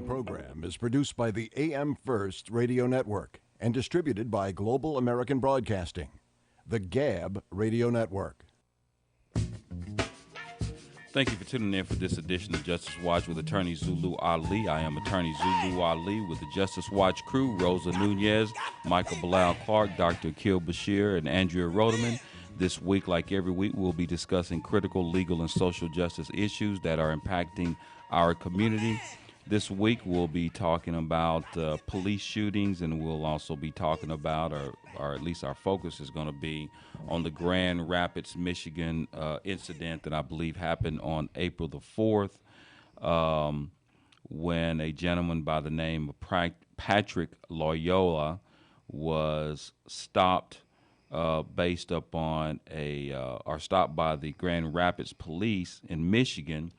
following program is produced by the AM First Radio Network and distributed by Global American Broadcasting, the GAB Radio Network. Thank you for tuning in for this edition of Justice Watch with Attorney Zulu Ali. I am Attorney Zulu Ali with the Justice Watch crew, Rosa Nunez, Michael Bilal Clark, Dr. Akil Bashir, and Andrea Roderman. This week, like every week, we'll be discussing critical legal and social justice issues that are impacting our community. This week, we'll be talking about police shootings, and we'll also be talking about, or at least our focus is going to be on the Grand Rapids, Michigan incident that I believe happened on April the 4th, when a gentleman by the name of Patrick Loyola was stopped based upon or stopped by the Grand Rapids police in Michigan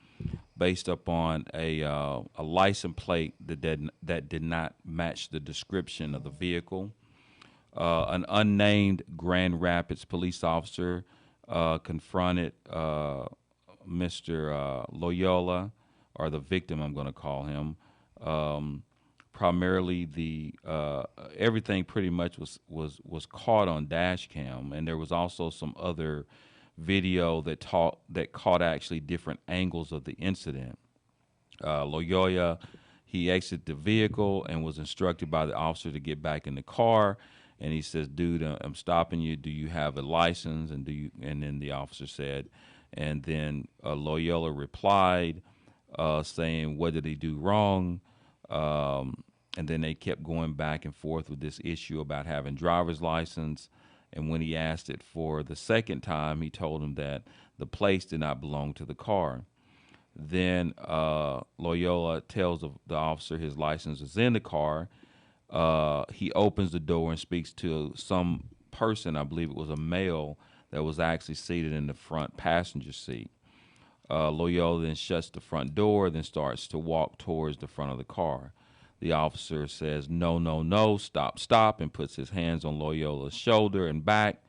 based upon a license plate that did not match the description of the vehicle. An unnamed Grand Rapids police officer confronted Mr. Loyola, or the victim, I'm going to call him. Primarily, everything pretty much was caught on dash cam, and there was also some other video that caught actually different angles of the incident. Loyola, he exited the vehicle and was instructed by the officer to get back in the car. And he says, "Dude, I'm stopping you. Do you have a license?" And then the officer said, and then Loyola replied, saying, "What did he do wrong?" And then they kept going back and forth with this issue about having driver's license. And when he asked it for the second time, he told him that the plates did not belong to the car. Then Loyola tells the officer his license is in the car. He opens the door and speaks to some person, I believe it was a male, that was actually seated in the front passenger seat. Loyola then shuts the front door, then starts to walk towards the front of the car. The officer says, "No, no, no, stop, stop," and puts his hands on Loyola's shoulder and back.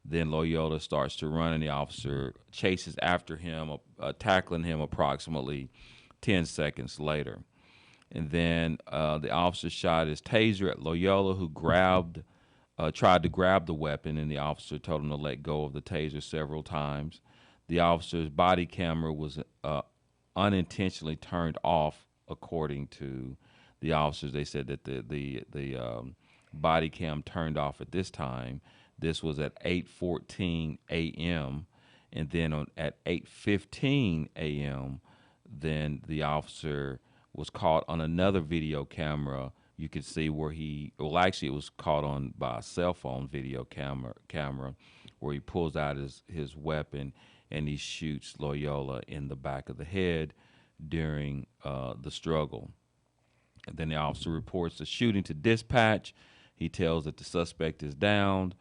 Then Loyola starts to run, and the officer chases after him, tackling him approximately 10 seconds later. And then the officer shot his taser at Loyola, who tried to grab the weapon, and the officer told him to let go of the taser several times. The officer's body camera was unintentionally turned off, according to the officers. They said that the body cam turned off at this time. This was at 8:14 a.m. And then at 8:15 a.m., then the officer was caught on another video camera. You could see where it was caught on by a cell phone video camera where he pulls out his weapon and he shoots Loyola in the back of the head during the struggle. And then the officer reports the shooting to dispatch. He tells that the suspect is downed.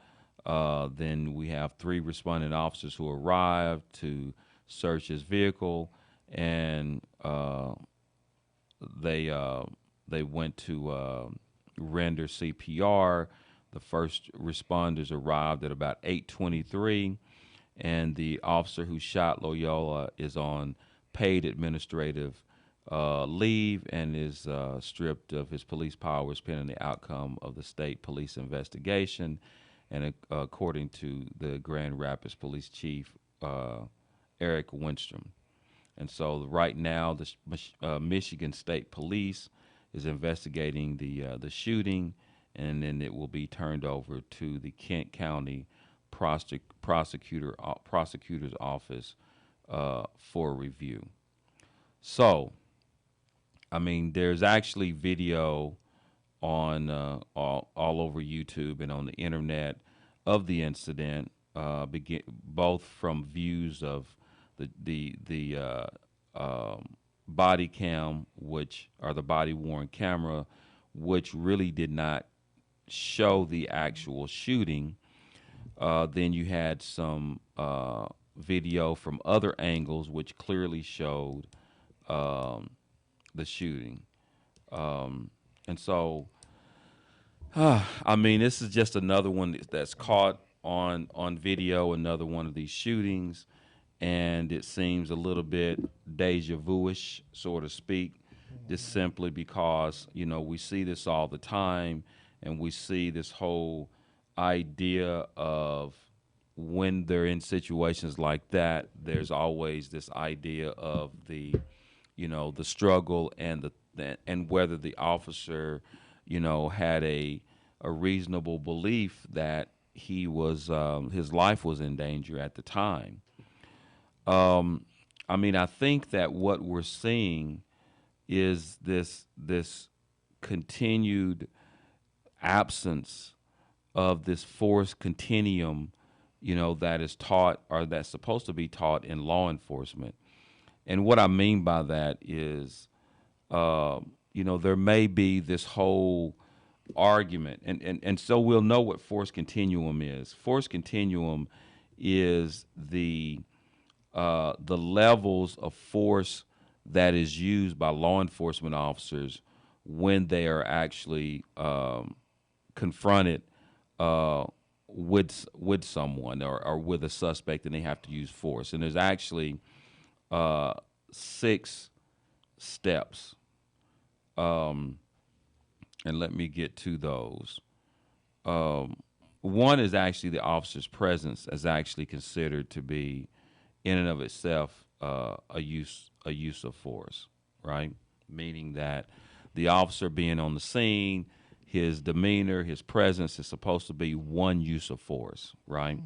Then we have 3 responding officers who arrived to search his vehicle, and they went to render CPR. The first responders arrived at about 8:23, and the officer who shot Loyola is on paid administrative leave and is stripped of his police powers pending the outcome of the state police investigation. And according to the Grand Rapids Police Chief, Eric Winstrom. And so right now, the Michigan State Police is investigating the shooting, and then it will be turned over to the Kent County prosecutor's office for review. So, I mean, there's actually video on all over YouTube and on the internet of the incident, both from views of the body cam, the body worn camera, which really did not show the actual shooting. Then you had some video from other angles, which clearly showed the shooting. And so, I mean, this is just another one that's caught on video, another one of these shootings, and it seems a little bit deja vu-ish, so to speak. just simply because, we see this all the time, and we see this whole idea of when they're in situations like that, there's always this idea of the struggle and and whether the officer, had a reasonable belief that his life was in danger at the time. I mean, I think that what we're seeing is this continued absence of this force continuum, that is taught or that's supposed to be taught in law enforcement. And what I mean by that is, there may be this whole argument, and so we'll know what force continuum is. Force continuum is the levels of force that is used by law enforcement officers when they are actually confronted with someone or with a suspect, and they have to use force. And there's actually 6 steps, and let me get to those. One is actually the officer's presence is actually considered to be, in and of itself, a use of force, right? Meaning that the officer being on the scene, his demeanor, his presence is supposed to be one use of force, right?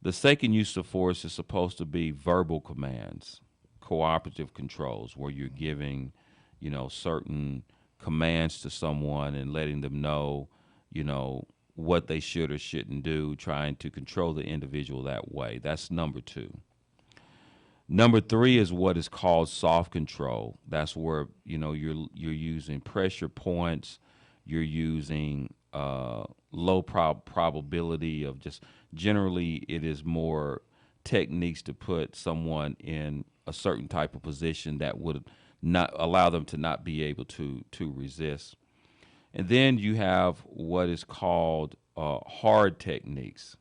The second use of force is supposed to be verbal commands, cooperative controls, where you're giving, certain commands to someone and letting them know, what they should or shouldn't do, trying to control the individual that way. That's number 2. Number 3 is what is called soft control. That's where, you're using pressure points, you're using low probability of just generally it is more techniques to put someone in a certain type of position that would not allow them to not be able to resist. And then you have what is called hard techniques.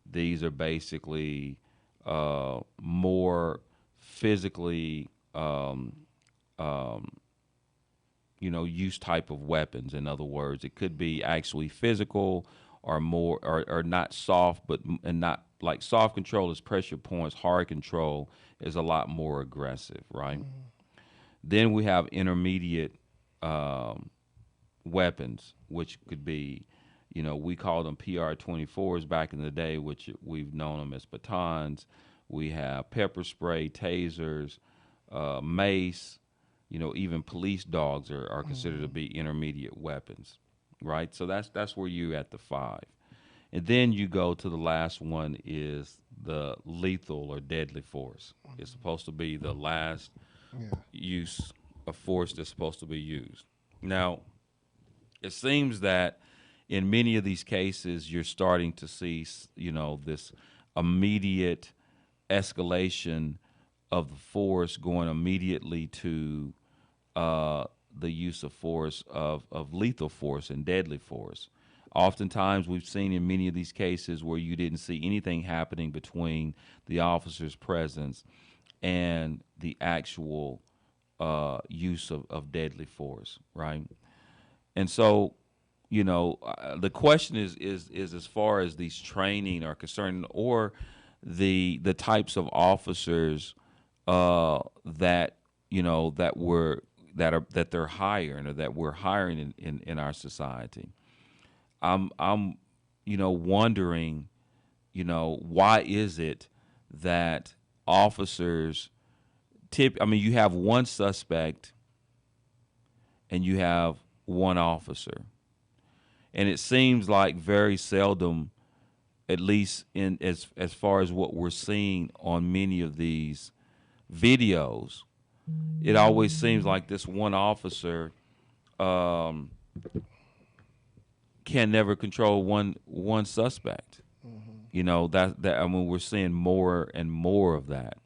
These are basically more physically use type of weapons. In other words, it could be actually physical or more or not soft, but and not like soft control is pressure points. Hard control is a lot more aggressive, right? Then we have intermediate weapons, which could be, we call them PR-24s back in the day, which we've known them as batons. We have pepper spray, tasers, mace, even police dogs are considered to be intermediate weapons, right? So that's where you're at the 5. And then you go to the last one is the lethal or deadly force. It's supposed to be the last use of force that's supposed to be used. Now, it seems that in many of these cases, you're starting to see, this immediate escalation of the force going immediately to the use of force of lethal force and deadly force. Oftentimes, we've seen in many of these cases where you didn't see anything happening between the officer's presence and the actual use of deadly force, right? And so, the question is as far as these training are concerned, or the types of officers that they're hiring or that we're hiring in our society. I'm wondering, why is it that officers you have one suspect and you have one officer. And it seems like very seldom, at least in as far as what we're seeing on many of these videos, it always seems like this one officer can never control one suspect. We're seeing more and more of that.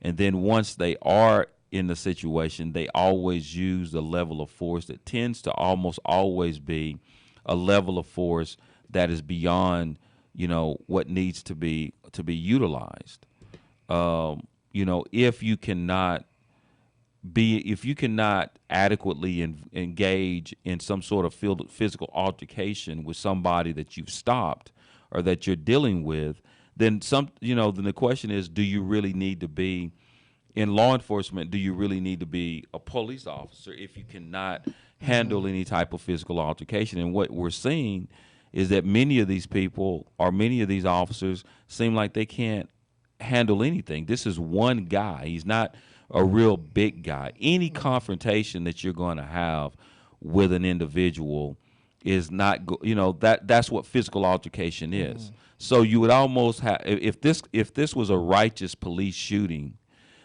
And then once they are in the situation, they always use a level of force that tends to almost always be a level of force that is beyond, what needs to be utilized. If you cannot if you cannot adequately engage in some sort of physical altercation with somebody that you've stopped or that you're dealing with, then then the question is, do you really need to be in law enforcement? Do you really need to be a police officer if you cannot handle any type of physical altercation? And what we're seeing is that many of these people or many of these officers seem like they can't handle anything. This is one guy. He's not a real big guy. Any confrontation that you're going to have with an individual is not, that's what physical altercation is. So you would almost have, if this was a righteous police shooting,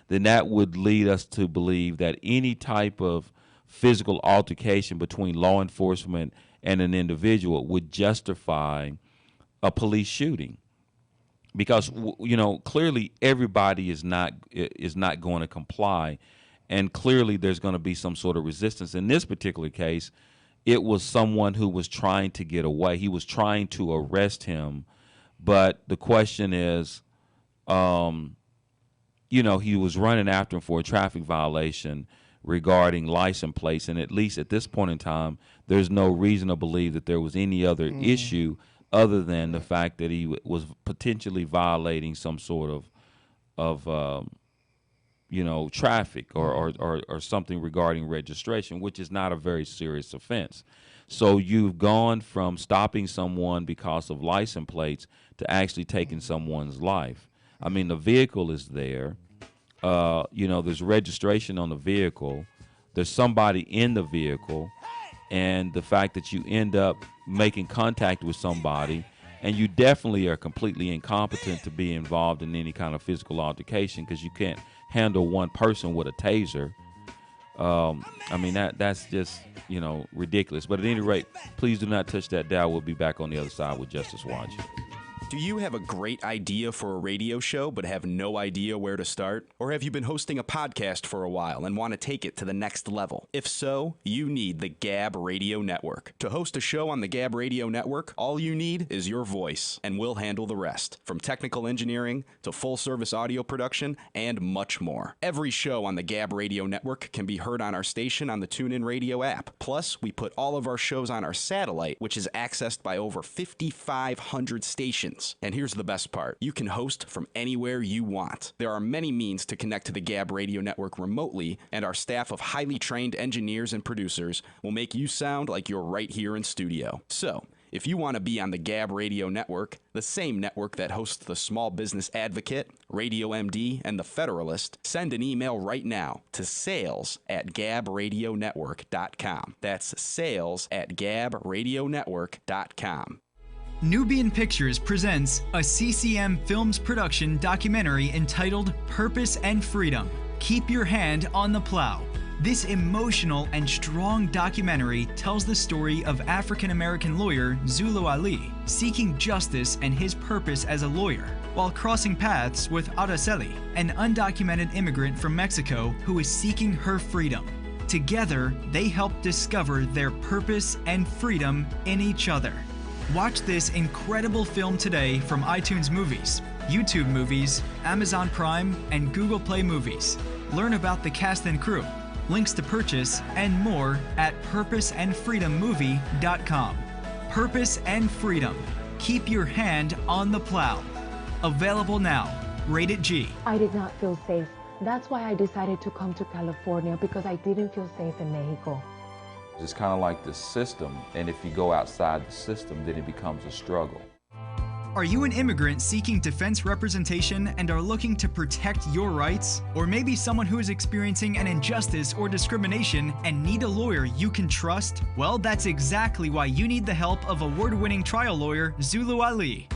then that would lead us to believe that any type of physical altercation between law enforcement and an individual would justify a police shooting. Because clearly everybody is not going to comply, and clearly there's going to be some sort of resistance. In this particular case, it was someone who was trying to get away. He was trying to arrest him, but the question is, he was running after him for a traffic violation regarding license plates, and at least at this point in time, there's no reason to believe that there was any other issue other than the fact that he was potentially violating some sort of traffic or something regarding registration, which is not a very serious offense. So you've gone from stopping someone because of license plates to actually taking someone's life. I mean, the vehicle is there. There's registration on the vehicle. There's somebody in the vehicle. And the fact that you end up making contact with somebody, and you definitely are completely incompetent to be involved in any kind of physical altercation because you can't handle one person with a taser. That's just, ridiculous. But at any rate, please do not touch that dial. We'll be back on the other side with Justice Watch. Do you have a great idea for a radio show but have no idea where to start? Or have you been hosting a podcast for a while and want to take it to the next level? If so, you need the Gab Radio Network. To host a show on the Gab Radio Network, all you need is your voice, and we'll handle the rest, from technical engineering to full-service audio production and much more. Every show on the Gab Radio Network can be heard on our station on the TuneIn Radio app. Plus, we put all of our shows on our satellite, which is accessed by over 5,500 stations. And here's the best part. You can host from anywhere you want. There are many means to connect to the Gab Radio Network remotely, and our staff of highly trained engineers and producers will make you sound like you're right here in studio. So, if you want to be on the Gab Radio Network, the same network that hosts the Small Business Advocate, Radio MD, and the Federalist, send an email right now to sales@gabradionetwork.com. That's sales@gabradionetwork.com. Nubian Pictures presents a CCM Films production documentary entitled Purpose and Freedom. Keep your hand on the plow. This emotional and strong documentary tells the story of African-American lawyer Zulu Ali seeking justice and his purpose as a lawyer, while crossing paths with Araceli, an undocumented immigrant from Mexico who is seeking her freedom. Together, they help discover their purpose and freedom in each other. Watch this incredible film today from iTunes Movies, YouTube Movies, Amazon Prime, and Google Play Movies. Learn about the cast and crew, links to purchase, and more at purposeandfreedommovie.com. Purpose and Freedom. Keep your hand on the plow. Available now. Rated G. I did not feel safe. That's why I decided to come to California, because I didn't feel safe in Mexico. It's kind of like the system, and if you go outside the system, then it becomes a struggle. Are you an immigrant seeking defense representation and are looking to protect your rights? Or maybe someone who is experiencing an injustice or discrimination and need a lawyer you can trust? Well, that's exactly why you need the help of award-winning trial lawyer Zulu Ali.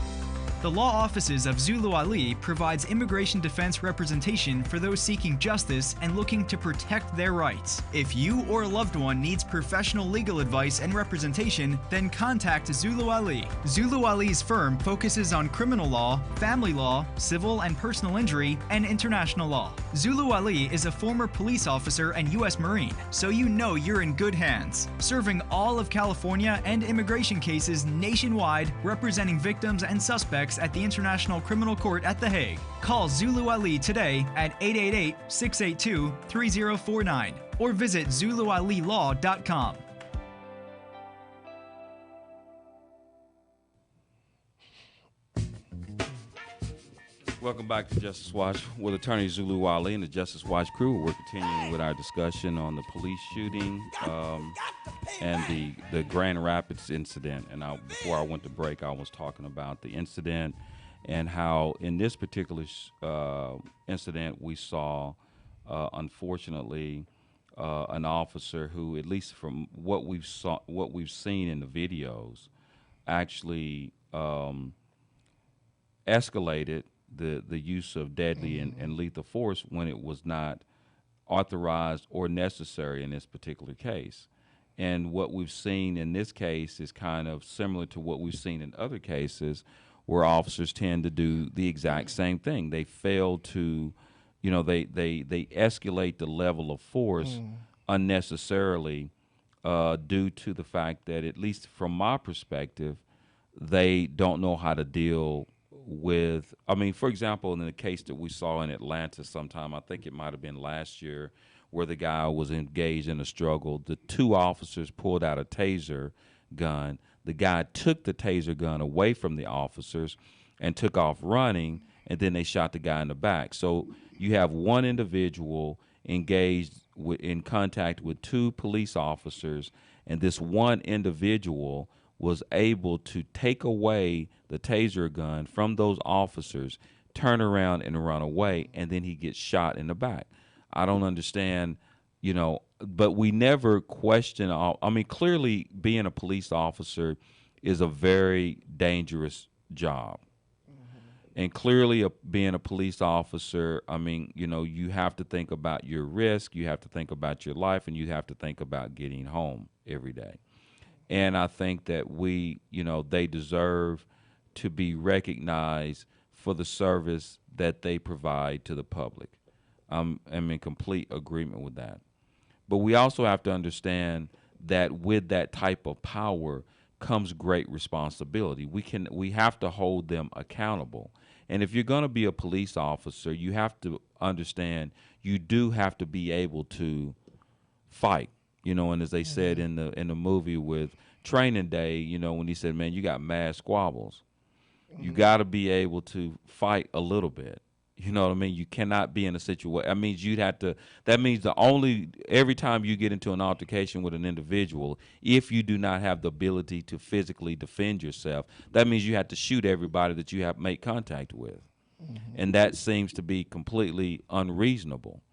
The law offices of Zulu Ali provides immigration defense representation for those seeking justice and looking to protect their rights. If you or a loved one needs professional legal advice and representation, then contact Zulu Ali. Zulu Ali's firm focuses on criminal law, family law, civil and personal injury, and international law. Zulu Ali is a former police officer and U.S. Marine, so you know you're in good hands. Serving all of California and immigration cases nationwide, representing victims and suspects facts at the International Criminal Court at The Hague. Call Zulu Ali today at 888-682-3049 or visit ZuluAliLaw.com. Welcome back to Justice Watch with attorney Zulu Ali and the Justice Watch crew. We're continuing with our discussion on the police shooting and the Grand Rapids incident. And before I went to break, I was talking about the incident and how in this particular incident we saw, unfortunately, an officer who, at least from what we've seen in the videos, actually escalated the use of deadly and lethal force when it was not authorized or necessary in this particular case. And what we've seen in this case is kind of similar to what we've seen in other cases where officers tend to do the exact same thing. They fail to, they escalate the level of force unnecessarily due to the fact that, at least from my perspective, they don't know how to deal with, for example, in the case that we saw in Atlanta sometime, I think it might have been last year, where the guy was engaged in a struggle. The two officers pulled out a taser gun. The guy took the taser gun away from the officers and took off running, and then they shot the guy in the back. So you have one individual engaged in contact with two police officers, and this one individual was able to take away the taser gun from those officers, turn around and run away, and then he gets shot in the back. I don't understand, but we never question. Clearly being a police officer is a very dangerous job. And clearly being a police officer, you have to think about your risk, you have to think about your life, and you have to think about getting home every day. And I think that they deserve to be recognized for the service that they provide to the public. I'm in complete agreement with that. But we also have to understand that with that type of power comes great responsibility. We have to hold them accountable. And if you're going to be a police officer, you have to understand you do have to be able to fight. And as they said in the movie with Training Day, when he said, man, you got mad squabbles. You got to be able to fight a little bit. You know what I mean? You cannot be in a situation. That means every time you get into an altercation with an individual, if you do not have the ability to physically defend yourself, that means you have to shoot everybody that you have made contact with. And that seems to be completely unreasonable.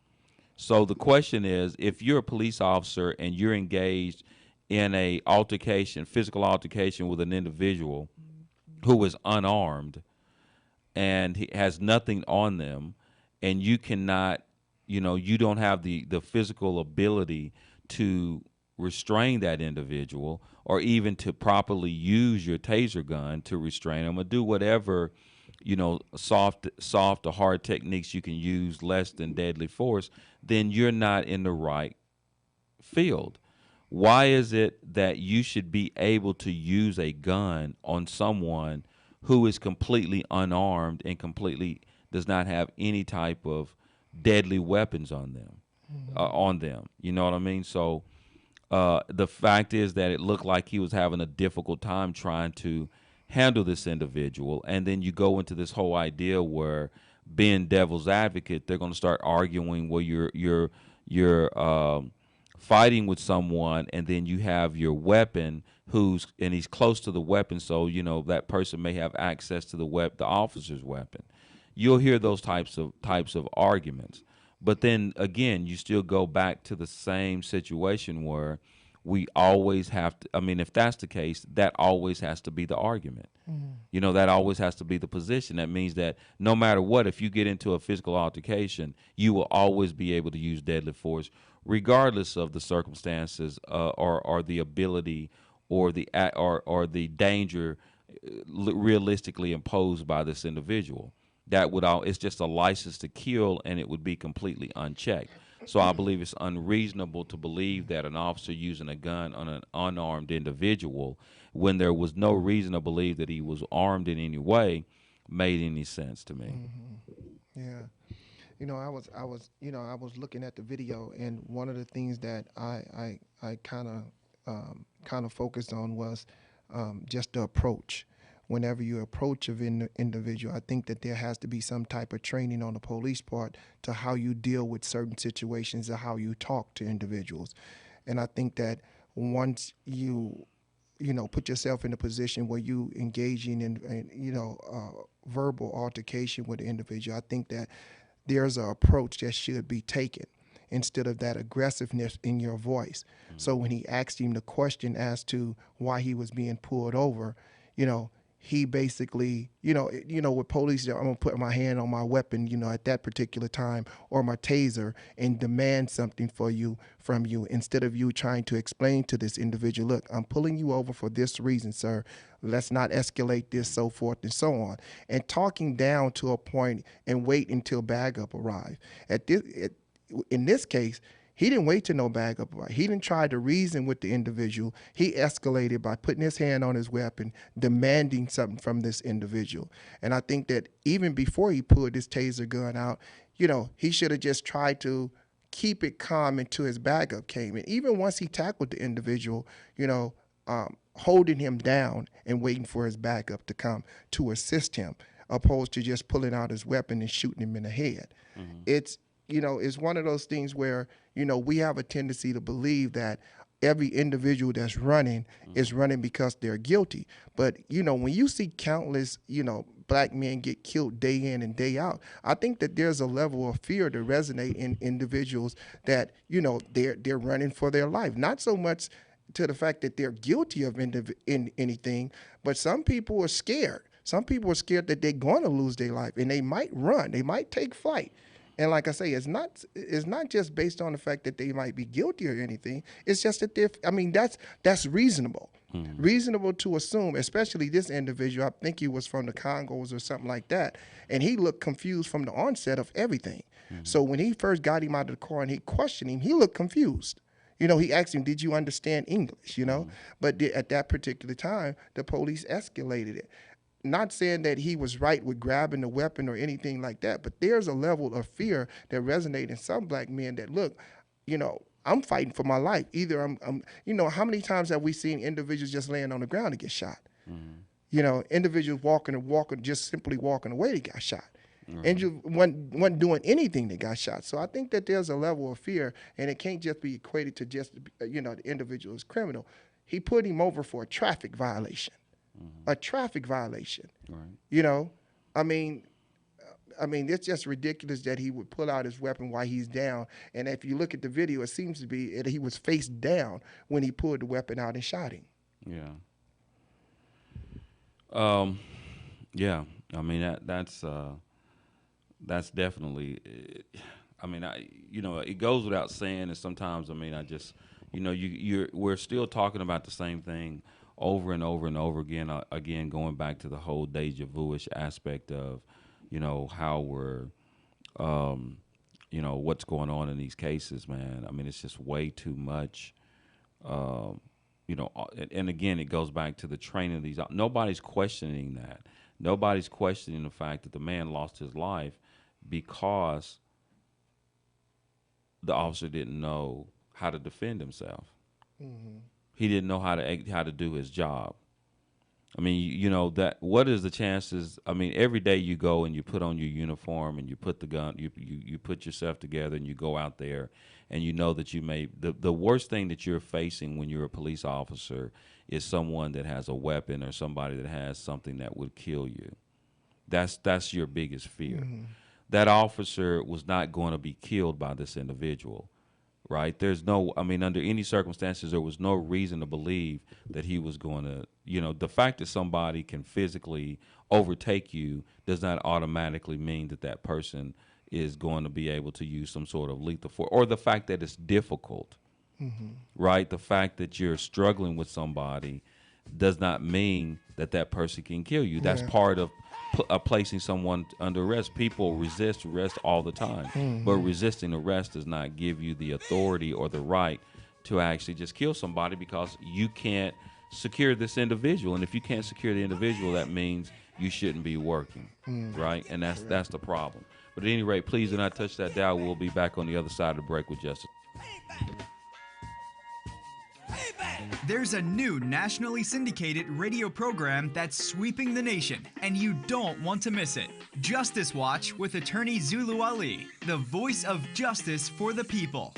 So the question is, if you're a police officer and you're engaged in a physical altercation with an individual who is unarmed and he has nothing on them, and you cannot, you don't have the physical ability to restrain that individual or even to properly use your taser gun to restrain them or do whatever, soft or hard techniques you can use less than deadly force, then you're not in the right field. Why is it that you should be able to use a gun on someone who is completely unarmed and completely does not have any type of deadly weapons on them? You know what I mean? So the fact is that it looked like he was having a difficult time trying to handle this individual, and then you go into this whole idea where, being devil's advocate, they're going to start arguing where you're fighting with someone, and then you have your weapon and he's close to the weapon, so that person may have access to the officer's weapon. You'll hear those types of arguments, but then again, you still go back to the same situation where we always have to. If that's the case, that always has to be the argument. That always has to be the position. That means that no matter what, if you get into a physical altercation, you will always be able to use deadly force, regardless of the circumstances or the ability or the danger realistically imposed by this individual. It's just a license to kill, and it would be completely unchecked. So I believe it's unreasonable to believe that an officer using a gun on an unarmed individual, when there was no reason to believe that he was armed in any way, made any sense to me. Yeah. I was looking at the video, and one of the things that I kind of focused on was just the approach. Whenever you approach an individual, I think that there has to be some type of training on the police part to how you deal with certain situations or how you talk to individuals. And I think that once put yourself in a position where you engaging in verbal altercation with the individual, I think that there's an approach that should be taken instead of that aggressiveness in your voice. So when he asked him the question as to why he was being pulled over, he basically, with police, I'm gonna put my hand on my weapon, at that particular time, or my taser, and demand something from you, instead of you trying to explain to this individual, look, I'm pulling you over for this reason, sir. Let's not escalate this, so forth and so on, and talking down to a point and wait until backup arrives. In this case, he didn't wait till no backup arrived. He didn't try to reason with the individual. He escalated by putting his hand on his weapon, demanding something from this individual. And I think that even before he pulled his taser gun out, he should have just tried to keep it calm until his backup came. And even once he tackled the individual, holding him down and waiting for his backup to come to assist him, opposed to just pulling out his weapon and shooting him in the head. It's one of those things where, we have a tendency to believe that every individual that's running is running because they're guilty. But, when you see countless, black men get killed day in and day out, I think that there's a level of fear to resonate in individuals that, they're running for their life. Not so much to the fact that they're guilty of in anything, but some people are scared. Some people are scared that they're going to lose their life, and they might run. They might take flight. And like I say, it's not just based on the fact that they might be guilty or anything. It's just that that's reasonable. Reasonable to assume, especially this individual, I think he was from the Congos or something like that, and he looked confused from the onset of everything. So when he first got him out of the car and he questioned him, he looked confused. He asked him, did you understand English, But at that particular time, the police escalated it. Not saying that he was right with grabbing the weapon or anything like that, but there's a level of fear that resonates in some black men that, look, I'm fighting for my life. Either I'm how many times have we seen individuals just laying on the ground and get shot? Individuals just simply walking away, they got shot. And you wasn't doing anything that got shot. So I think that there's a level of fear, and it can't just be equated to just, the individual is criminal. He put him over for a traffic violation. A traffic violation. Right. It's just ridiculous that he would pull out his weapon while he's down. And if you look at the video, it seems to be that he was face down when he pulled the weapon out and shot him. Yeah. That's definitely. It goes without saying, and sometimes, we're still talking about the same thing over and over and over again. Again, going back to the whole deja vu-ish aspect of, how we're, what's going on in these cases, man. It's just way too much. And again, it goes back to the training of these. Nobody's questioning that. Nobody's questioning the fact that the man lost his life because the officer didn't know how to defend himself. He didn't know how to do his job. That what is the chances? Every day you go and you put on your uniform and you put the gun, you put yourself together and you go out there, and you know that you may the worst thing that you're facing when you're a police officer is someone that has a weapon or somebody that has something that would kill you. That's your biggest fear. That officer was not going to be killed by this individual. Right? There's no, under any circumstances, there was no reason to believe that he was going to, the fact that somebody can physically overtake you does not automatically mean that that person is going to be able to use some sort of lethal force, or the fact that it's difficult, right? The fact that you're struggling with somebody does not mean that that person can kill you. That's part of placing someone under arrest. People resist arrest all the time, but resisting arrest does not give you the authority or the right to actually just kill somebody, because you can't secure this individual. And if you can't secure the individual, that means you shouldn't be working, right? And that's the problem. But at any rate, please do not touch that dial. We'll be back on the other side of the break with Justice. There's a new nationally syndicated radio program that's sweeping the nation, and you don't want to miss it. Justice Watch with attorney Zulu Ali, the voice of justice for the people.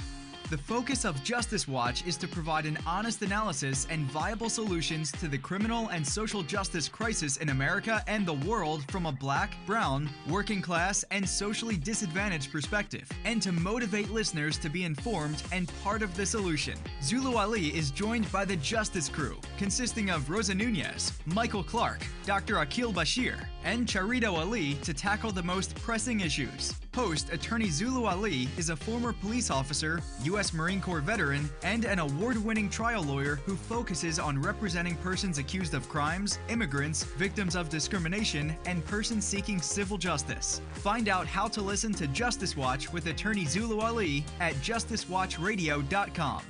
The focus of Justice Watch is to provide an honest analysis and viable solutions to the criminal and social justice crisis in America and the world from a black, brown, working class, and socially disadvantaged perspective, and to motivate listeners to be informed and part of the solution. Zulu Ali is joined by the Justice Crew, consisting of Rosa Nunez, Michael Clark, Dr. Akil Bashir, and Charito Ali to tackle the most pressing issues. Host attorney Zulu Ali is a former police officer, U.S. Marine Corps veteran, and an award-winning trial lawyer who focuses on representing persons accused of crimes, immigrants, victims of discrimination, and persons seeking civil justice. Find out how to listen to Justice Watch with attorney Zulu Ali at justicewatchradio.com.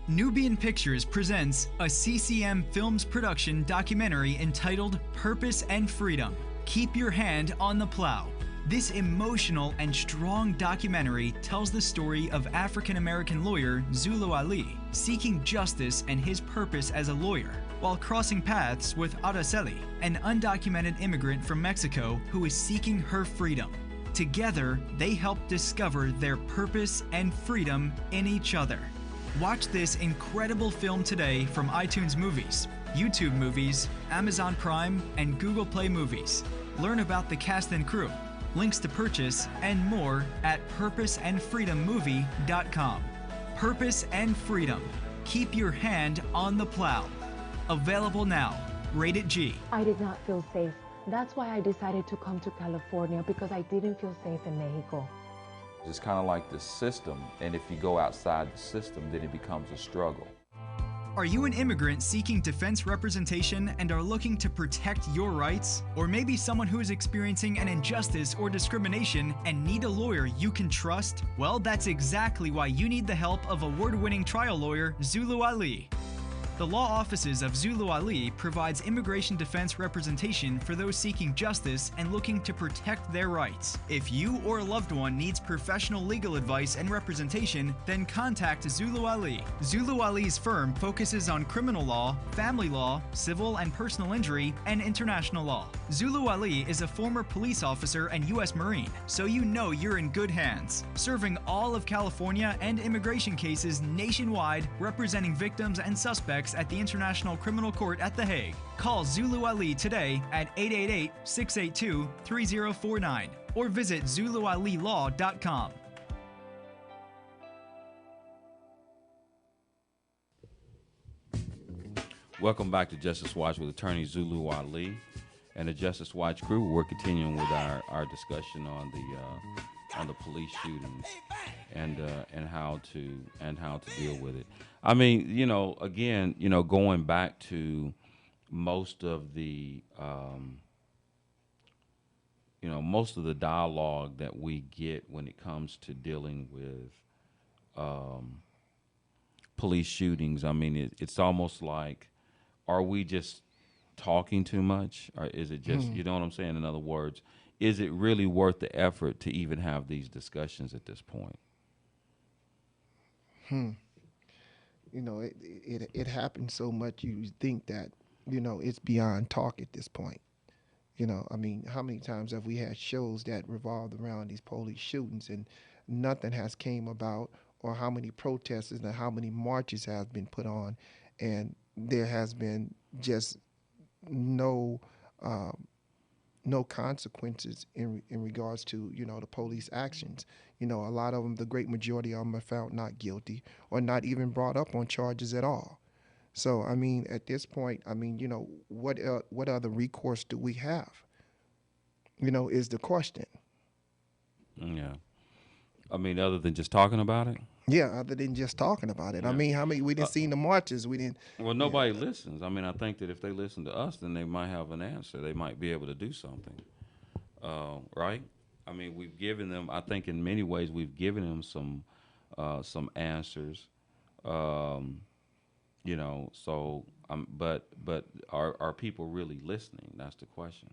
Nubian Pictures presents a CCM Films production documentary entitled Purpose and Freedom. Keep your hand on the plow. This emotional and strong documentary tells the story of African-American lawyer Zulu Ali seeking justice and his purpose as a lawyer, while crossing paths with Araceli, an undocumented immigrant from Mexico who is seeking her freedom. Together, they help discover their purpose and freedom in each other. Watch this incredible film today from iTunes Movies, YouTube Movies, Amazon Prime, and Google Play Movies. Learn about the cast and crew, links to purchase, and more at purposeandfreedommovie.com. Purpose and Freedom. Keep your hand on the plow. Available now. Rated G. I did not feel safe. That's why I decided to come to California, because I didn't feel safe in Mexico. It's kind of like the system, and if you go outside the system, then it becomes a struggle. Are you an immigrant seeking defense representation and are looking to protect your rights? Or maybe someone who is experiencing an injustice or discrimination and need a lawyer you can trust? Well, that's exactly why you need the help of award-winning trial lawyer Zulu Ali. The law offices of Zulu Ali provides immigration defense representation for those seeking justice and looking to protect their rights. If you or a loved one needs professional legal advice and representation, then contact Zulu Ali. Zulu Ali's firm focuses on criminal law, family law, civil and personal injury, and international law. Zulu Ali is a former police officer and U.S. Marine, so you know you're in good hands, serving all of California and immigration cases nationwide, representing victims and suspects at the International Criminal Court at The Hague. Call Zulu Ali today at 888-682-3049 or visit ZuluAliLaw.com. Welcome back to Justice Watch with attorney Zulu Ali and the Justice Watch crew. We're continuing with our discussion on the police shootings and how to deal with it. I mean, again, going back to most of the dialogue that we get when it comes to dealing with police shootings. I mean, it's almost like, are we just talking too much, or is it just, you know what I'm saying? In other words, is it really worth the effort to even have these discussions at this point? It happens so much you think that, it's beyond talk at this point. I mean, how many times have we had shows that revolved around these police shootings and nothing has came about, or how many protests and how many marches have been put on, and there has been just no consequences in regards to, the police actions. A lot of them, the great majority of them are found not guilty or not even brought up on charges at all. So, I mean, at this point, I mean, what other recourse do we have? Is the question. Yeah. I mean, other than just talking about it? Yeah, other than just talking about it. Yeah. I mean, how many, we didn't see the marches, we didn't. Well, nobody listens. I mean, I think that if they listen to us, then they might have an answer. They might be able to do something, right? I mean, we've given them, I think in many ways, we've given them some answers, so but are people really listening? That's the question.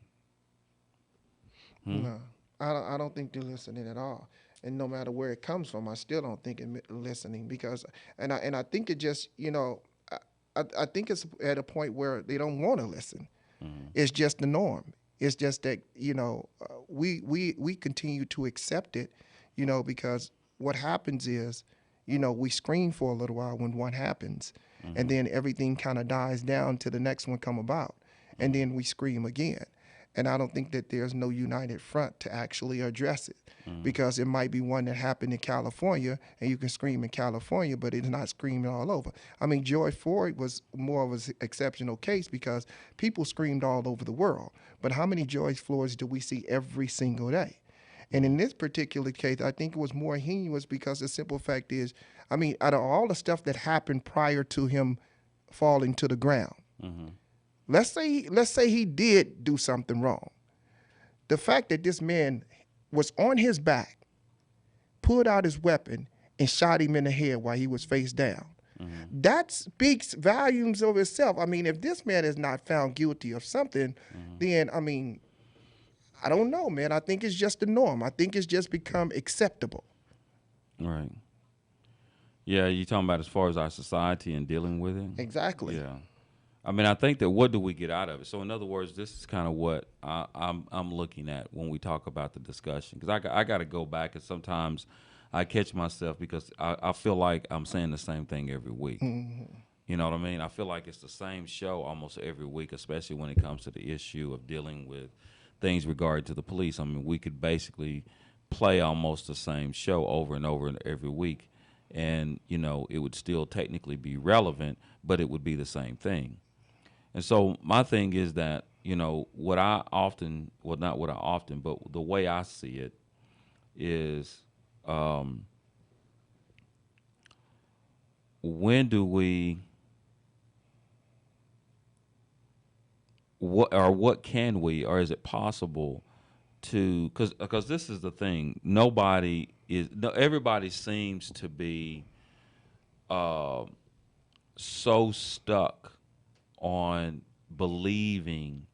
No, I don't think they're listening at all. And no matter where it comes from, I still don't think they're listening because, and I think it just, I think it's at a point where they don't want to listen. It's just the norm. It's just that we continue to accept it, because what happens is, we scream for a little while when one happens, and then everything kind of dies down till the next one come about, and then we scream again. And I don't think that there's no united front to actually address it, because it might be one that happened in California, and you can scream in California, but it's not screaming all over. I mean, George Floyd was more of an exceptional case because people screamed all over the world. But how many George Floyds do we see every single day? And in this particular case, I think it was more heinous because the simple fact is, I mean, out of all the stuff that happened prior to him falling to the ground, let's say he did do something wrong. The fact that this man was on his back, pulled out his weapon, and shot him in the head while he was face down, that speaks volumes of itself. I mean, if this man is not found guilty of something, then, I mean, I don't know, man. I think it's just the norm. I think it's just become acceptable. Right. Yeah, you're talking about as far as our society and dealing with it? Exactly. Yeah. I mean, I think that what do we get out of it? So, in other words, this is kind of what I'm looking at when we talk about the discussion. Because I got to go back, and sometimes I catch myself because I feel like I'm saying the same thing every week. You know what I mean? I feel like it's the same show almost every week, especially when it comes to the issue of dealing with things regarding to the police. I mean, we could basically play almost the same show over and over and every week, and, it would still technically be relevant, but it would be the same thing. And so my thing is that, what I often, well, not what I often, but the way I see it is, when do we, what can we, or is it possible to, because this is the thing, everybody seems to be so stuck on believing.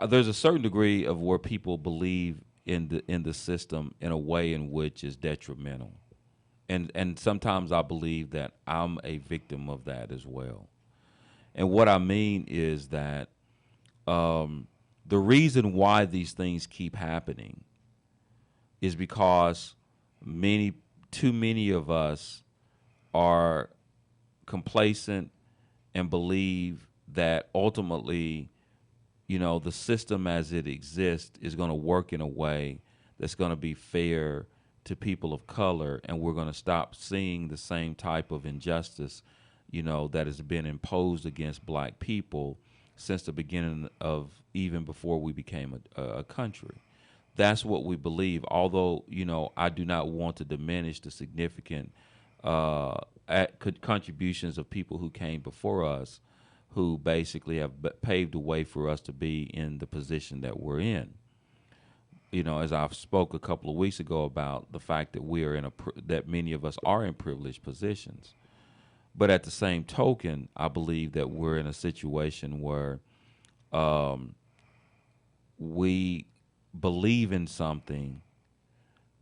There's a certain degree of where people believe in the system in a way in which is detrimental, and sometimes I believe that I'm a victim of that as well. And what I mean is that the reason why these things keep happening is because too many of us are complacent and believe that ultimately, the system as it exists is going to work in a way that's going to be fair to people of color, and we're going to stop seeing the same type of injustice, that has been imposed against black people since the beginning of even before we became a country. That's what we believe, although, I do not want to diminish the significant contributions of people who came before us, who basically have paved the way for us to be in the position that we're in. As I spoke a couple of weeks ago about the fact that we are that many of us are in privileged positions. But at the same token, I believe that we're in a situation where we believe in something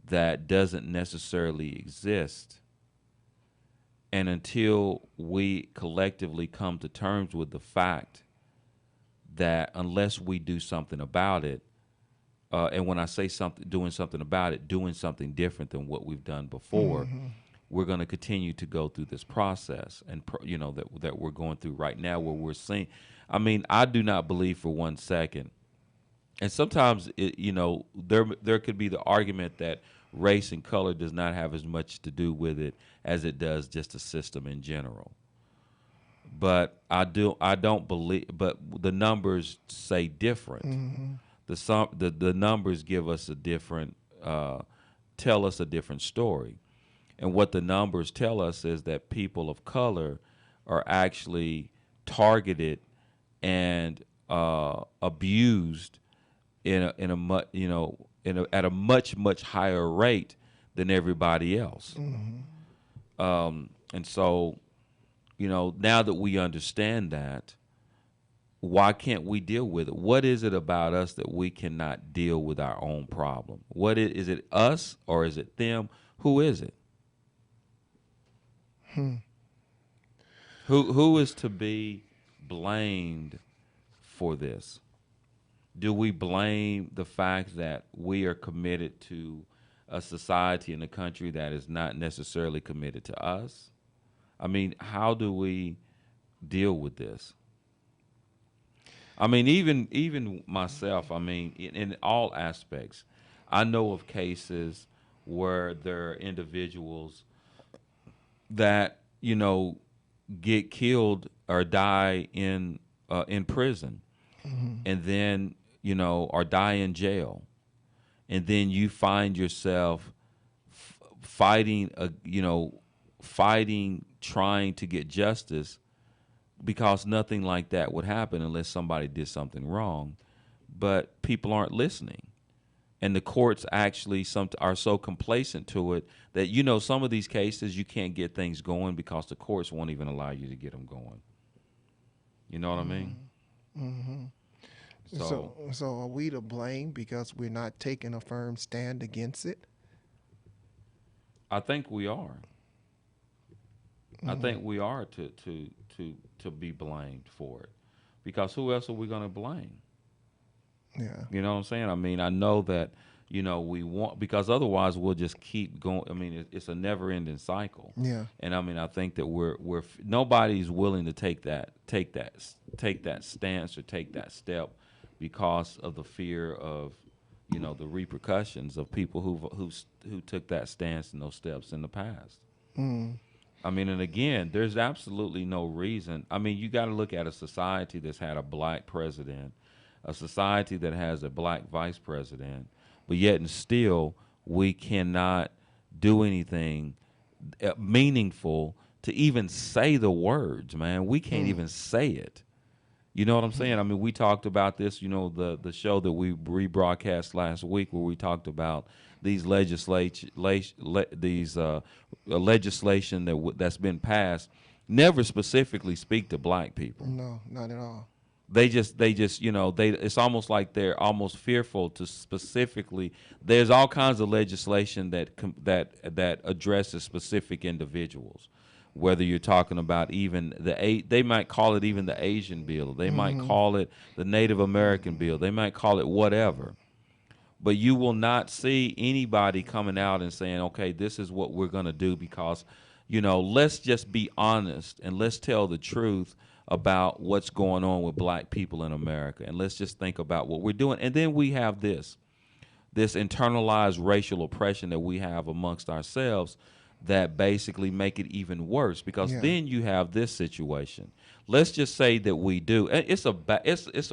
that doesn't necessarily exist. And until we collectively come to terms with the fact that unless we do something about it, and when I say doing something about it, doing something different than what we've done before, we're going to continue to go through this process, and that we're going through right now, where we're seeing. I mean, I do not believe for 1 second, and sometimes there could be the argument that race and color does not have as much to do with it as it does just the system in general. But I don't believe. But the numbers say different. The numbers give us a different, tell us a different story. And what the numbers tell us is that people of color are actually targeted and abused at a much higher rate than everybody else. And so, now that we understand that, why can't we deal with it? What is it about us that we cannot deal with our own problem? Is it us or is it them? Who is it? Who is to be blamed for this? Do we blame the fact that we are committed to a society in a country that is not necessarily committed to us? I mean, how do we deal with this? I mean, even myself, I mean, in all aspects, I know of cases where there are individuals that, get killed or die in prison, and then, or die in jail. And then you find yourself fighting, trying to get justice, because nothing like that would happen unless somebody did something wrong. But people aren't listening. And the courts actually are so complacent to it that, some of these cases you can't get things going because the courts won't even allow you to get them going. You know what I mean? Mm-hmm. So are we to blame because we're not taking a firm stand against it? I think we are. I think we are to be blamed for it, because who else are we going to blame? Yeah. You know what I'm saying? I mean, I know that, we want, because otherwise we'll just keep going. I mean, it's a never-ending cycle. Yeah. And I mean, I think that nobody's willing to take that stance or take that step because of the fear of, the repercussions of people who took that stance and those steps in the past. I mean, and again, there's absolutely no reason. I mean, you got to look at a society that's had a black president, a society that has a black vice president, but yet and still we cannot do anything meaningful to even say the words, man. We can't even say it. You know what I'm saying? I mean, we talked about this, the show that we rebroadcast last week, where we talked about these legislation that's been passed never specifically speak to black people. No, not at all. They just it's almost like they're almost fearful to specifically. There's all kinds of legislation that addresses specific individuals. Whether you're talking about even they might call it even the Asian bill. They might call it the Native American bill. They might call it whatever. But you will not see anybody coming out and saying, okay, this is what we're going to do because, let's just be honest and let's tell the truth about what's going on with black people in America. And let's just think about what we're doing. And then we have this internalized racial oppression that we have amongst ourselves that basically make it even worse, because then you have this situation. Let's just say that we do. It's a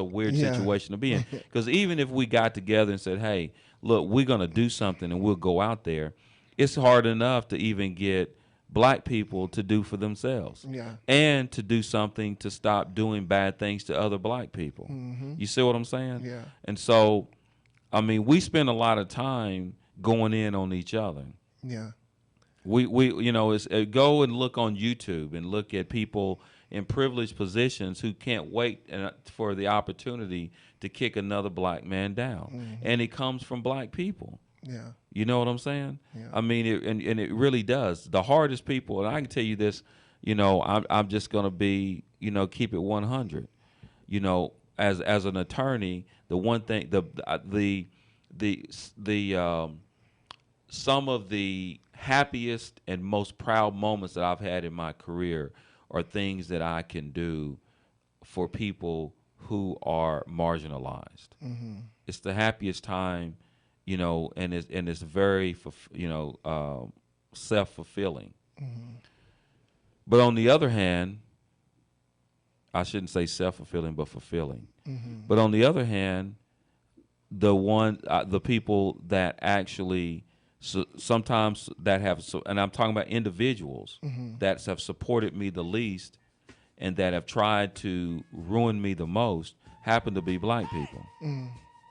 weird situation to be in, because even if we got together and said, hey, look, we're going to do something and we'll go out there, it's hard enough to even get black people to do for themselves and to do something to stop doing bad things to other black people. You see what I'm saying? Yeah. And so, I mean, we spend a lot of time going in on each other. Yeah. We it's go and look on YouTube and look at people in privileged positions who can't wait for the opportunity to kick another black man down, and it comes from black people. Yeah. You know what I'm saying? Yeah. I mean, it really does. The hardest people, and I can tell you this, I'm just gonna be, keep it 100. As an attorney, the one thing, some of the happiest and most proud moments that I've had in my career are things that I can do for people who are marginalized. It's the happiest time, and it's very, self-fulfilling. But on the other hand, I shouldn't say self-fulfilling, but fulfilling. But on the other hand, the people that actually sometimes that have, and I'm talking about individuals that have supported me the least and that have tried to ruin me the most, happen to be black people.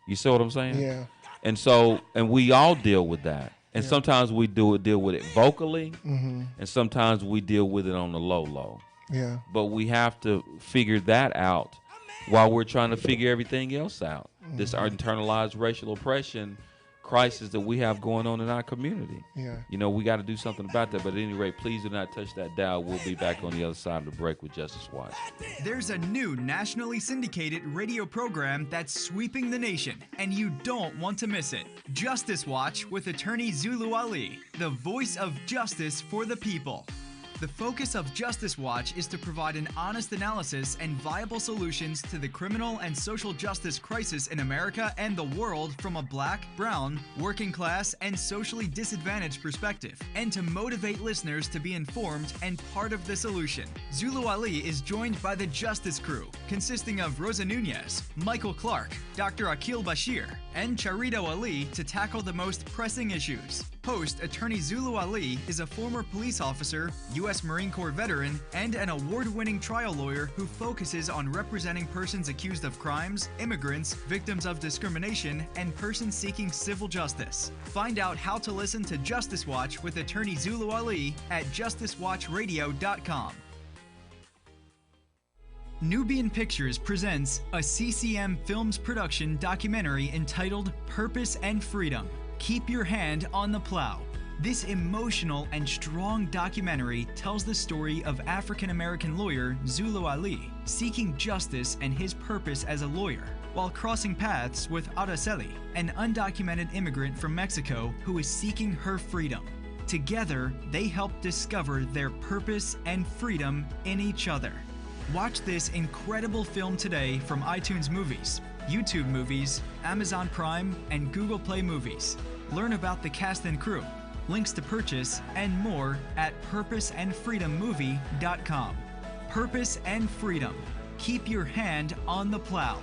You see what I'm saying? Yeah. And so, and we all deal with that. And sometimes we deal with it vocally, and sometimes we deal with it on the low. Yeah. But we have to figure that out while we're trying to figure everything else out. This our internalized racial oppression crisis that we have going on in our community. Yeah. We got to do something about that. But at any rate, please do not touch that dial. We'll be back on the other side of the break with Justice Watch. There's a new nationally syndicated radio program that's sweeping the nation, and you don't want to miss it. Justice Watch with attorney Zulu Ali, the voice of justice for the people. The focus of Justice Watch is to provide an honest analysis and viable solutions to the criminal and social justice crisis in America and the world from a black, brown, working class, and socially disadvantaged perspective, and to motivate listeners to be informed and part of the solution. Zulu Ali is joined by the Justice Crew, consisting of Rosa Nunez, Michael Clark, Dr. Akil Bashir, and Charito Ali to tackle the most pressing issues. Host attorney Zulu Ali is a former police officer, U.S. Marine Corps veteran, and an award-winning trial lawyer who focuses on representing persons accused of crimes, immigrants, victims of discrimination, and persons seeking civil justice. Find out how to listen to Justice Watch with attorney Zulu Ali at justicewatchradio.com. Nubian Pictures presents a CCM Films production documentary entitled Purpose and Freedom. Keep your hand on the plow. This emotional and strong documentary tells the story of African-American lawyer Zulu Ali seeking justice and his purpose as a lawyer, while crossing paths with Araceli, an undocumented immigrant from Mexico who is seeking her freedom. Together, they help discover their purpose and freedom in each other. Watch this incredible film today from iTunes Movies, YouTube Movies, Amazon Prime, and Google Play Movies. Learn about the cast and crew, links to purchase, and more at purposeandfreedommovie.com. Purpose and Freedom. Keep your hand on the plow.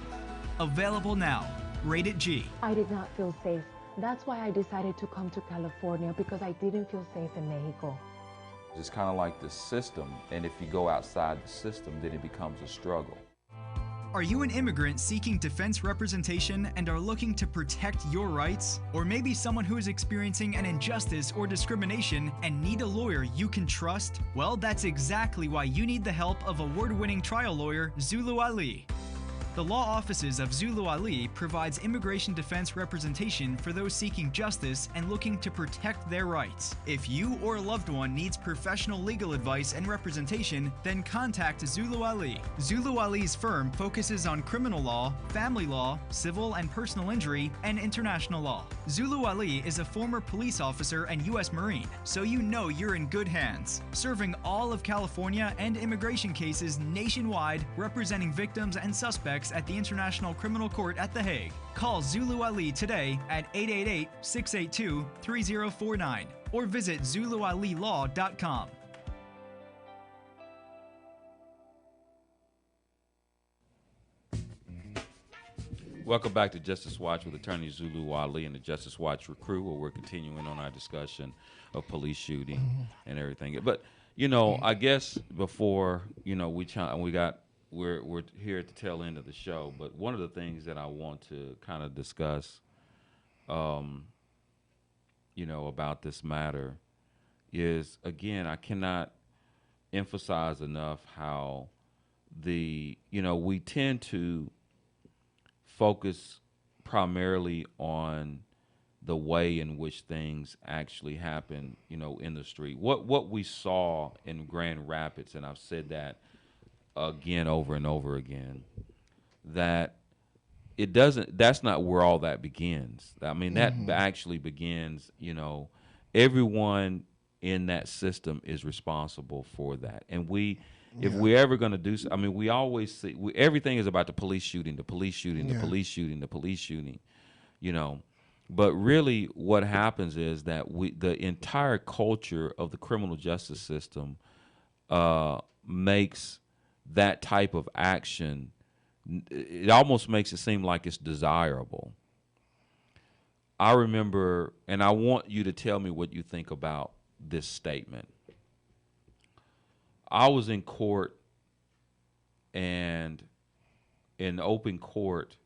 Available now. Rated G. I did not feel safe. That's why I decided to come to California, because I didn't feel safe in Mexico. It's kind of like the system, and if you go outside the system, then it becomes a struggle. Are you an immigrant seeking defense representation and are looking to protect your rights? Or maybe someone who is experiencing an injustice or discrimination and need a lawyer you can trust? Well, that's exactly why you need the help of award-winning trial lawyer Zulu Ali. The law offices of Zulu Ali provides immigration defense representation for those seeking justice and looking to protect their rights. If you or a loved one needs professional legal advice and representation, then contact Zulu Ali. Zulu Ali's firm focuses on criminal law, family law, civil and personal injury, and international law. Zulu Ali is a former police officer and U.S. Marine, so you know you're in good hands, serving all of California and immigration cases nationwide, representing victims and suspects at the International Criminal Court at The Hague. Call Zulu Ali today at 888-682-3049 or visit ZuluAliLaw.com. Welcome back to Justice Watch with attorney Zulu Ali and the Justice Watch crew, where we're continuing on our discussion of police shooting and everything. But, I guess before, we're here at the tail end of the show, but one of the things that I want to kind of discuss, about this matter is, again, I cannot emphasize enough how we tend to focus primarily on the way in which things actually happen, in the street. What we saw in Grand Rapids, and I've said that again over and over again, that that's not where all that begins. I mean, that actually begins, everyone in that system is responsible for that. And if we're ever going to do so, we always see, everything is about the police shooting, the police shooting, the police shooting, the police shooting, But really what happens is that the entire culture of the criminal justice system makes that type of action, it almost makes it seem like it's desirable. I remember, and I want you to tell me what you think about this statement. I was in court, and in open court,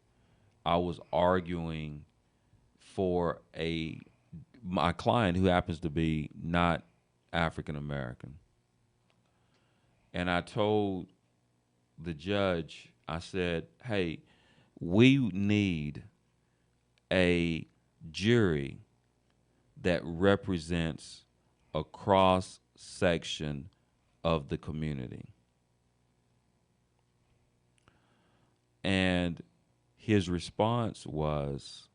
I was arguing for my client who happens to be not African American. And I told the judge, I said, hey, we need a jury that represents a cross section of the community. And his response was,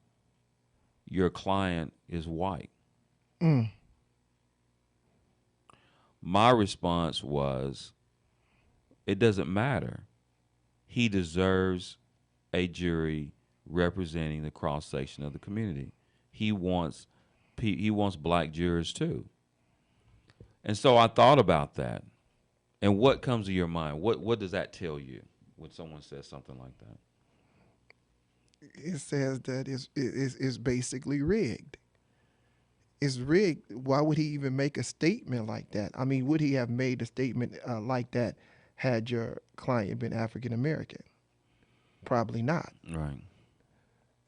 your client is white. Mm. My response was, it doesn't matter. He deserves a jury representing the cross section of the community. He wants black jurors too. And so I thought about that. And what comes to your mind? What does that tell you when someone says something like that? It says that it's basically rigged. It's rigged. Why would he even make a statement like that? I mean, would he have made a statement like that had your client been African American? Probably not. Right.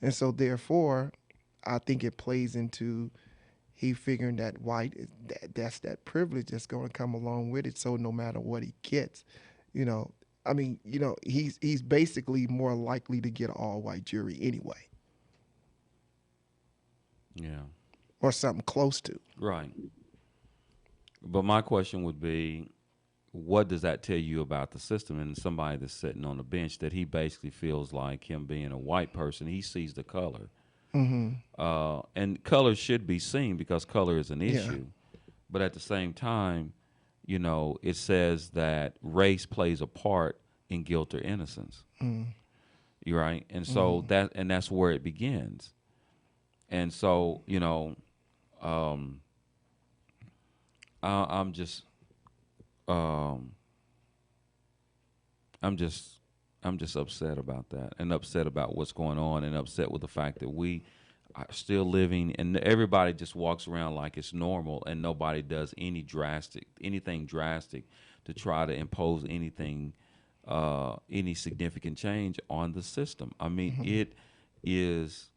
And so therefore, I think it plays into he figuring that that's that privilege that's going to come along with it. So no matter what he gets, I mean, he's basically more likely to get an all-white jury anyway. Yeah. Or something close to. Right. But my question would be, what does that tell you about the system and somebody that's sitting on the bench that he basically feels like him being a white person, he sees the color. Mm-hmm. And color should be seen because color is an Yeah. issue. But at the same time, it says that race plays a part in guilt or innocence. Mm. You're right. And so that's where it begins. And so, I'm just upset about that, and upset about what's going on, and upset with the fact that we are still living, and everybody just walks around like it's normal, and nobody does anything drastic to try to impose anything, any significant change on the system. I mean, it's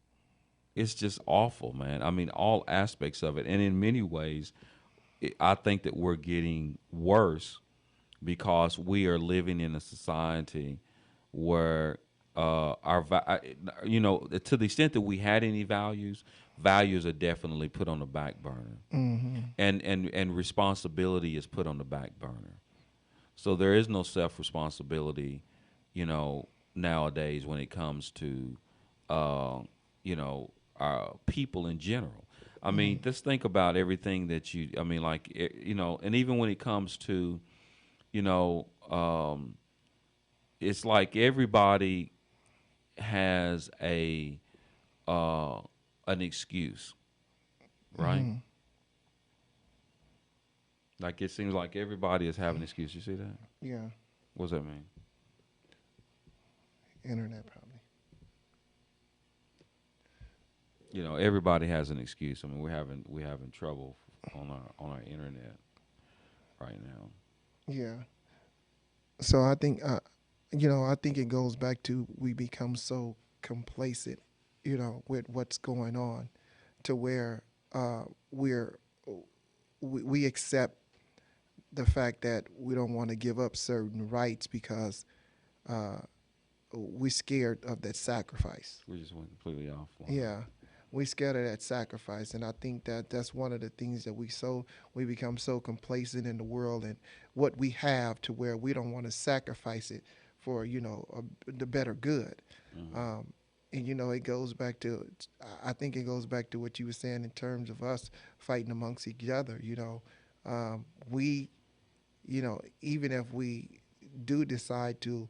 just awful, man. I mean, all aspects of it, and in many ways, I think that we're getting worse because we are living in a society where to the extent that we had any values are definitely put on the back burner, and responsibility is put on the back burner. So there is no self-responsibility, nowadays when it comes to, people in general. I mean, just think about everything that and even when it comes to, it's like everybody has an excuse, right? Mm-hmm. Like it seems like everybody is having an excuse. You see that? Yeah. What does that mean? Internet probably. Everybody has an excuse. I mean, we're having trouble on our internet right now. Yeah. So I think, I think it goes back to we become so complacent, with what's going on, to where we accept the fact that we don't want to give up certain rights because we're scared of that sacrifice. We just went completely off. Yeah. We scared of that sacrifice, and I think that that's one of the things that we become so complacent in the world and what we have to where we don't want to sacrifice it for the better good. Mm-hmm. And it goes back to, I think it goes back to what you were saying in terms of us fighting amongst each other. We, even if we do decide to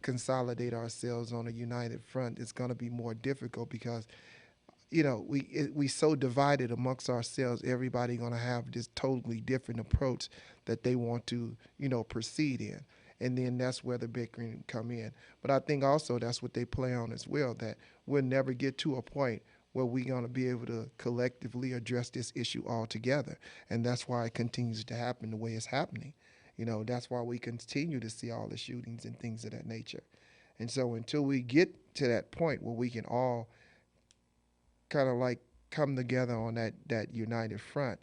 consolidate ourselves on a united front, it's going to be more difficult because we so divided amongst ourselves. Everybody going to have this totally different approach that they want to proceed in, and then that's where the bickering come in. But I think also that's what they play on as well, that we'll never get to a point where we're going to be able to collectively address this issue all together, and that's why it continues to happen the way it's happening. That's why we continue to see all the shootings and things of that nature. And so until we get to that point where we can all kind of like come together on that united front,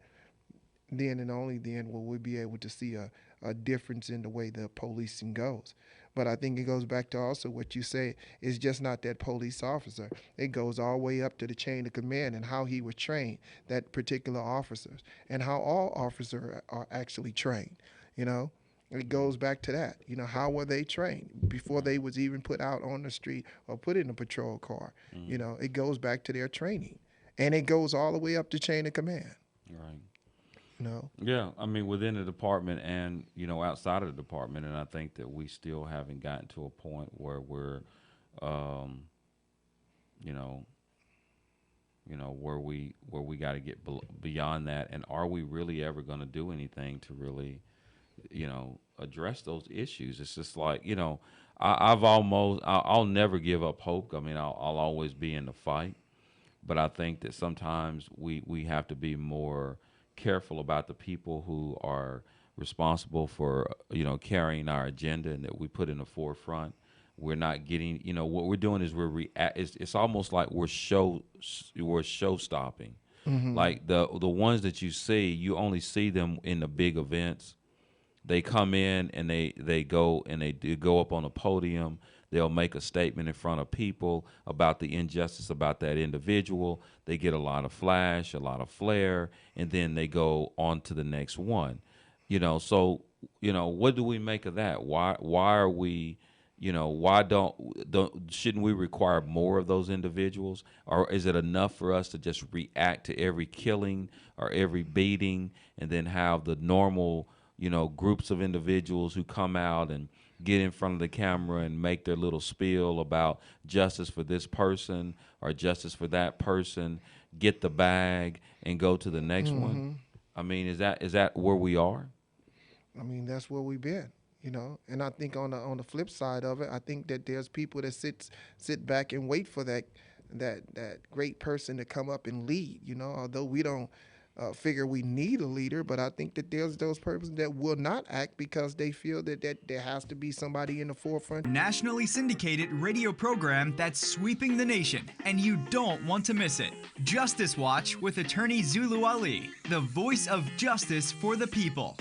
then and only then will we be able to see a difference in the way the policing goes. But I think it goes back to also what you say. It's just not that police officer. It goes all the way up to the chain of command and how he was trained, that particular officers, and how all officers are actually trained, you know? It goes back to that. You know, how were they trained before they was even put out on the street or put in a patrol car? You know, it goes back to their training. And it goes all the way up the chain of command. Right. No. Yeah, I mean, within the department and, you know, outside of the department, and I think that we still haven't gotten to a point where we're, you know, where we got to get beyond that, and are we really ever going to do anything to really, you know, address those issues? It's just like, you know, I'll never give up hope. I mean, I'll always be in the fight, but I think that sometimes we have to be more careful about the people who are responsible for, you know, carrying our agenda and that we put in the forefront. We're not getting, you know, what we're doing is it's almost like we're show stopping. Like the ones that you see, you only see them in the big events. They come in and they go up on a podium. They'll make a statement in front of people about the injustice about that individual. They get a lot of flash, a lot of flare, and then they go on to the next one. You know, so, you know, what do we make of that? Why are we, you know, why shouldn't we require more of those individuals? Or is it enough for us to just react to every killing or every beating and then have the normal, you know, groups of individuals who come out and get in front of the camera and make their little spiel about justice for this person or justice for that person, get the bag and go to the next one? I mean, is that where we are? I mean, that's where we've been, you know. And I think on the flip side of it, I think that there's people that sit back and wait for that great person to come up and lead, you know. Although we don't figure we need a leader, but I think that there's those persons that will not act because they feel that there has to be somebody in the forefront. Nationally syndicated radio program that's sweeping the nation, and you don't want to miss it. Justice Watch with attorney Zulu Ali, the voice of justice for the people.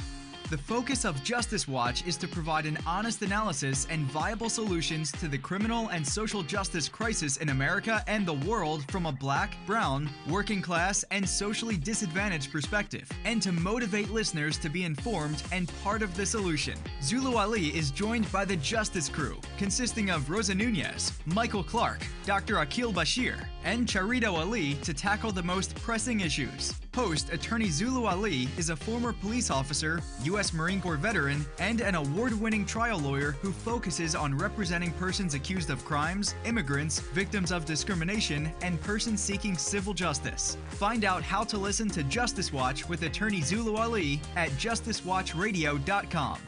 The focus of Justice Watch is to provide an honest analysis and viable solutions to the criminal and social justice crisis in America and the world from a black, brown, working class, and socially disadvantaged perspective, and to motivate listeners to be informed and part of the solution. Zulu Ali is joined by the Justice Crew, consisting of Rosa Nunez, Michael Clark, Dr. Akil Bashir, and Charito Ali to tackle the most pressing issues. Host attorney Zulu Ali is a former police officer, U.S. Marine Corps veteran, and an award-winning trial lawyer who focuses on representing persons accused of crimes, immigrants, victims of discrimination, and persons seeking civil justice. Find out how to listen to Justice Watch with attorney Zulu Ali at justicewatchradio.com.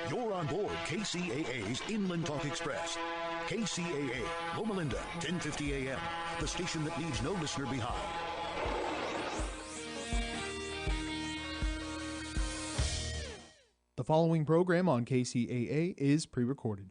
You're on board KCAA's Inland Talk Express. KCAA, Loma Linda, 1050 AM, the station that leaves no listener behind. The following program on KCAA is pre-recorded.